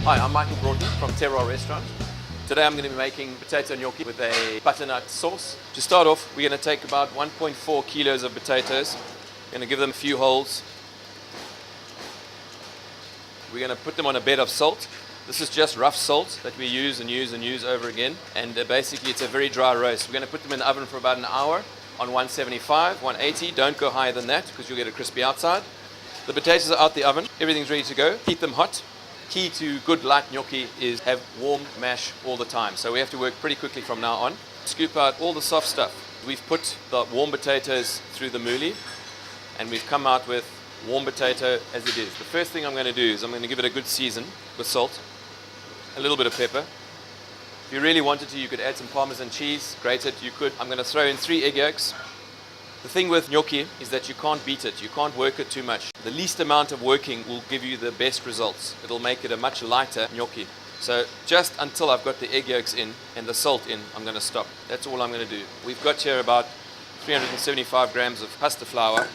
Hi, I'm Michael Broughton from Terroir restaurant. Today I'm going to be making potato gnocchi with a butternut sauce. To start off, we're going to take about 1.4 kilos of potatoes. We're going to give them a few holes. We're going to put them on a bed of salt. This is just rough salt that we use and use and use over again. And basically it's a very dry roast. We're going to put them in the oven for about an hour on 175, 180. Don't go higher than that because you'll get a crispy outside. The potatoes are out the oven. Everything's ready to go. Keep them hot. Key to good light gnocchi is have warm mash all the time. So we have to work pretty quickly from now on. Scoop out all the soft stuff. We've put the warm potatoes through the moulie and we've come out with warm potato as it is. The first thing I'm going to do is I'm going to give it a good season with salt, a little bit of pepper. If you really wanted to, you could add some Parmesan cheese, grate it, you could. I'm going to throw in 3 egg yolks. The thing with gnocchi is that you can't beat it, you can't work it too much. The least amount of working will give you the best results. It'll make it a much lighter gnocchi. So just until I've got the egg yolks in and the salt in, I'm going to stop. That's all I'm going to do. We've got here about 375 grams of pasta flour.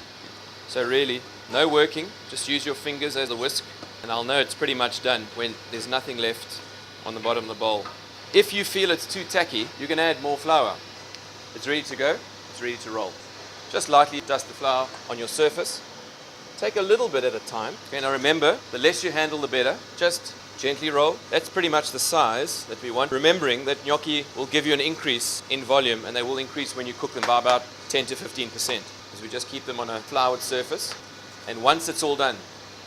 So really, no working, just use your fingers as a whisk. And I'll know it's pretty much done when there's nothing left on the bottom of the bowl. If you feel it's too tacky, you can add more flour. It's ready to go, it's ready to roll. Just lightly dust the flour on your surface. Take a little bit at a time. Okay, now remember, the less you handle, the better. Just gently roll. That's pretty much the size that we want. Remembering that gnocchi will give you an increase in volume and they will increase when you cook them by about 10 to 15%. Because we just keep them on a floured surface. And once it's all done,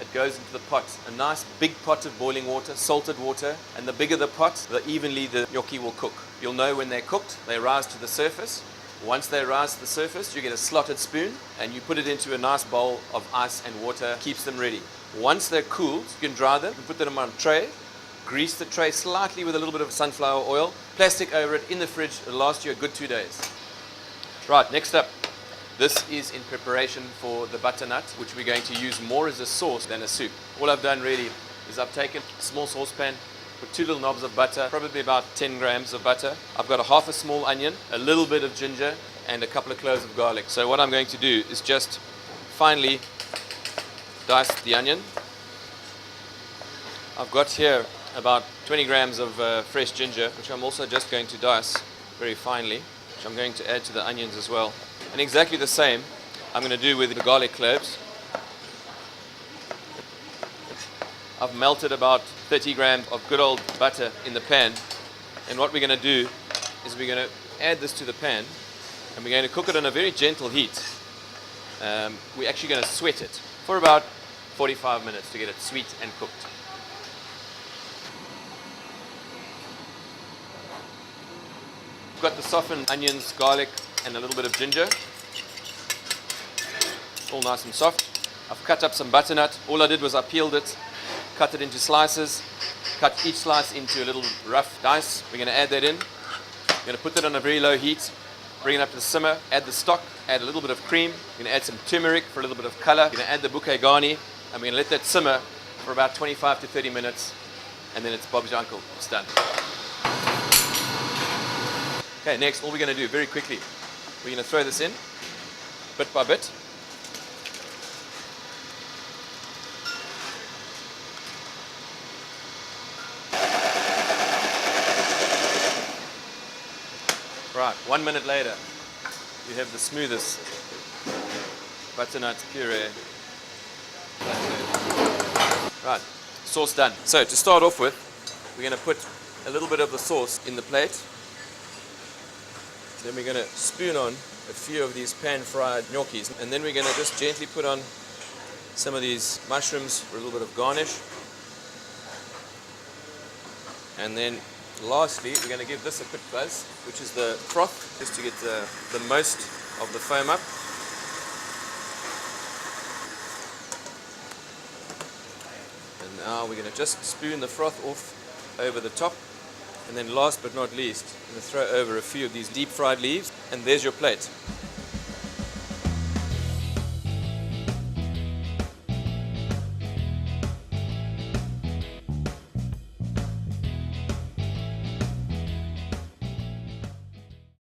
it goes into the pot. A nice big pot of boiling water, salted water. And the bigger the pot, the evenly the gnocchi will cook. You'll know when they're cooked, they rise to the surface. Once they rise to the surface, you get a slotted spoon and you put it into a nice bowl of ice and water, keeps them ready. Once they're cooled, you can dry them, you put them on a tray, grease the tray slightly with a little bit of sunflower oil, plastic over it in the fridge, it'll last you a good 2 days. Right, next up, this is in preparation for the butternut, which we're going to use more as a sauce than a soup. All I've done really is I've taken a small saucepan, put 2 little knobs of butter, probably about 10 grams of butter. I've got half a small onion, a little bit of ginger, and a couple of cloves of garlic. So what I'm going to do is just finely dice the onion. I've got here about 20 grams of fresh ginger, which I'm also just going to dice very finely, which I'm going to add to the onions as well. And exactly the same I'm going to do with the garlic cloves. I've melted about 30 grams of good old butter in the pan, and what we're going to do is we're going to add this to the pan and we're going to cook it on a very gentle heat. We're actually going to sweat it for about 45 minutes to get it sweet and cooked. We've got the softened onions, garlic and a little bit of ginger, all nice and soft. I've cut up some butternut. All I did was I peeled it, cut it into slices, cut each slice into a little rough dice. We're going to add that in. We're going to put that on a very low heat, bring it up to the simmer, add the stock, add a little bit of cream. We're going to add some turmeric for a little bit of color. We're going to add the bouquet garni, and we're going to let that simmer for about 25 to 30 minutes, and then it's Bob's your uncle. It's done. Okay, next, all we're going to do very quickly, we're going to throw this in, bit by bit. Right, 1 minute later, you have the smoothest butternut puree. Right, sauce done. So to start off with, we're going to put a little bit of the sauce in the plate. Then we're going to spoon on a few of these pan-fried gnocchis. And then we're going to just gently put on some of these mushrooms for a little bit of garnish. And then lastly, we're going to give this a quick buzz, which is the froth, just to get the most of the foam up. And now we're going to just spoon the froth off over the top. And then last but not least, I'm going to throw over a few of these deep fried leaves, and there's your plate.